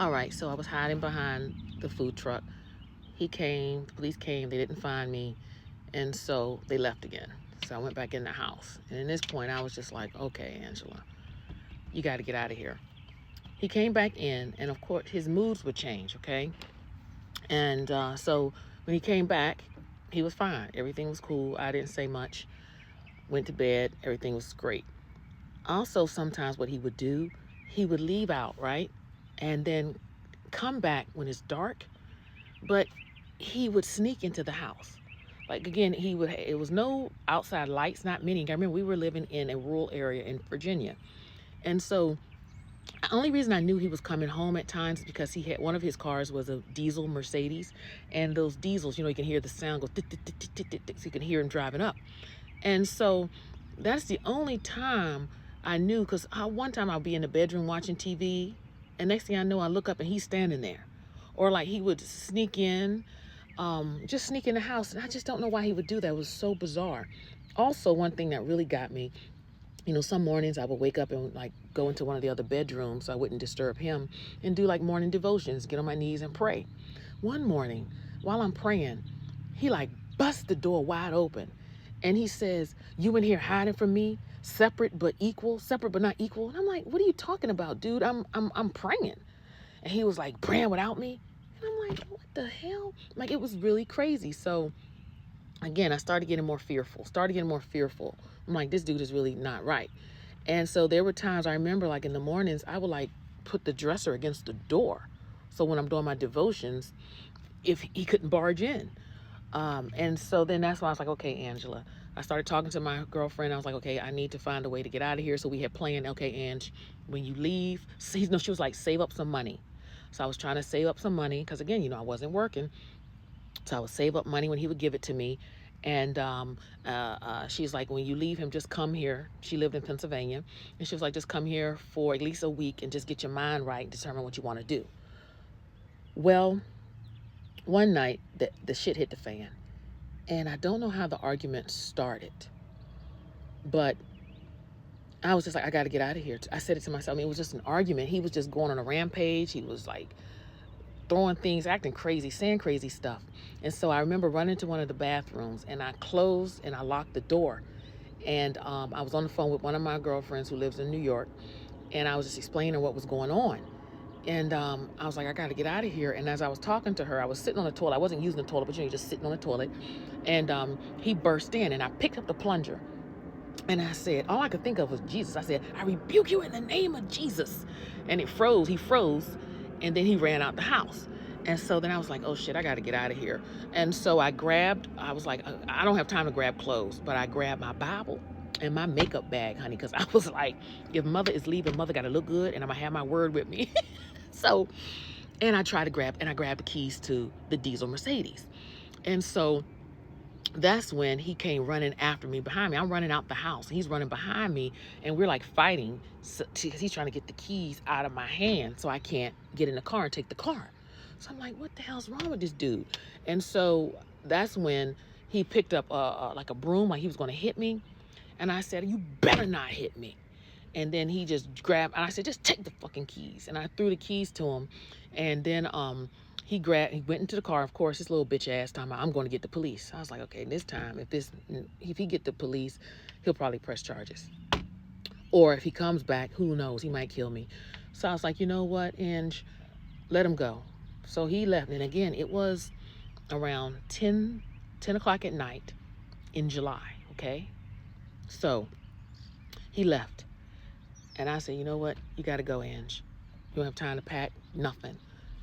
All right, so I was hiding behind the food truck. He came, the police came, they didn't find me, and so they left again. So I went back in the house. And at this point, I was just like, okay, Angela, you got to get out of here. He came back in, and of course, his moods would change, okay? And so when he came back, he was fine. Everything was cool. I didn't say much. Went to bed. Everything was great. Also, sometimes what he would do, he would leave out, right? And then come back when it's dark, but he would sneak into the house. Like again, it was no outside lights, not many. I remember we were living in a rural area in Virginia. And so the only reason I knew he was coming home at times is because he had one of his cars was a diesel Mercedes, and those diesels, you can hear the sound go tick, tick, tick, tick, tick, tick, tick, so you can hear him driving up. And so that's the only time I knew, because one time I'll be in the bedroom watching TV, and next thing I know, I look up and he's standing there. Or like he would sneak in, just sneak in the house. And I just don't know why he would do that. It was so bizarre. Also, one thing that really got me, some mornings I would wake up and like go into one of the other bedrooms so I wouldn't disturb him and do like morning devotions, get on my knees and pray. One morning, while I'm praying, he like busts the door wide open and he says, "You in here hiding from me, separate but equal, separate but not equal." And I'm like, "What are you talking about, dude? I'm praying." And he was like, "Praying without me?" And I'm like, "What the hell?" Like it was really crazy. So again, I started getting more fearful, I'm like, this dude is really not right. And so there were times I remember, like in the mornings, I would like put the dresser against the door. So when I'm doing my devotions, if he couldn't barge in. And so then that's why I was like, okay, Angela. I started talking to my girlfriend. I was like, okay, I need to find a way to get out of here. So we had planned, okay, Ange, when you leave, she was like, save up some money. So I was trying to save up some money because, again, I wasn't working. So I would save up money when he would give it to me. And she's like, when you leave him, just come here. She lived in Pennsylvania. And she was like, just come here for at least a week and just get your mind right, determine what you want to do. Well, one night, the shit hit the fan. And I don't know how the argument started, but I was just like, I got to get out of here. I said it to myself. I mean, it was just an argument. He was just going on a rampage. He was like throwing things, acting crazy, saying crazy stuff. And so I remember running to one of the bathrooms and I closed and I locked the door. And I was on the phone with one of my girlfriends who lives in New York. And I was just explaining what was going on. And I was like, I got to get out of here. And as I was talking to her, I was sitting on the toilet. I wasn't using the toilet, but you're just sitting on the toilet. And he burst in and I picked up the plunger. And I said, all I could think of was Jesus. I said, I rebuke you in the name of Jesus. And it froze. He froze. And then he ran out the house. And so then I was like, oh shit, I got to get out of here. And so I was like, I don't have time to grab clothes, but I grabbed my Bible and my makeup bag, honey, because I was like, if mother is leaving, mother got to look good and I'm going to have my word with me. So, and I grabbed the keys to the diesel Mercedes. And so that's when he came running after me, behind me. I'm running out the house. He's running behind me, and we're like fighting because he's trying to get the keys out of my hand so I can't get in the car and take the car. So I'm like, what the hell's wrong with this dude? And so that's when he picked up like a broom, like he was going to hit me. And I said, you better not hit me. And then he just grabbed, and I said, just take the fucking keys. And I threw the keys to him. And then he went into the car. Of course, his little bitch ass time, I'm going to get the police. I was like, okay, this time, if he get the police, he'll probably press charges. Or if he comes back, who knows, he might kill me. So I was like, you know what, Ange, let him go. So he left. And again, it was around 10 o'clock at night in July, okay? So he left. And I said, you know what, you got to go, Ange. You don't have time to pack, nothing.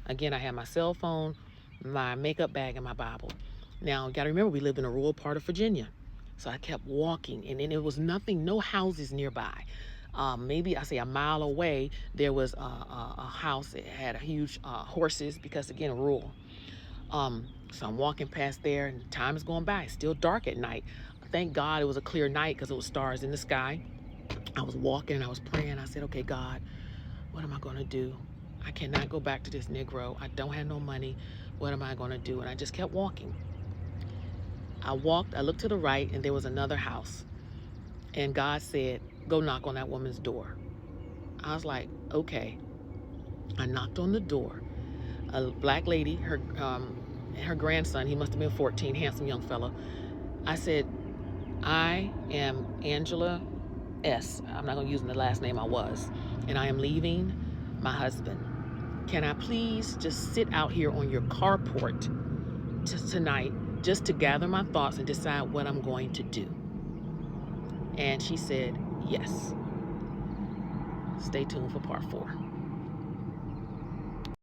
Again, I had my cell phone, my makeup bag, and my Bible. Now, you got to remember, we live in a rural part of Virginia. So I kept walking, and then it was nothing, no houses nearby. Maybe I say a mile away, there was a house that had a huge horses, because again, rural. So I'm walking past there, and time is going by. It's still dark at night. Thank God it was a clear night because it was stars in the sky. I was walking and I was praying. I said, okay, God, what am I going to do? I cannot go back to this Negro. I don't have no money. What am I going to do? And I just kept walking. I looked to the right, and there was another house. And God said, go knock on that woman's door. I was like, okay. I knocked on the door. A black lady, her grandson, he must have been 14, handsome young fellow. I said, I am Angela S. I'm not going to use the last name I was. And I am leaving my husband. Can I please just sit out here on your carport tonight just to gather my thoughts and decide what I'm going to do? And she said, yes. Stay tuned for part 4.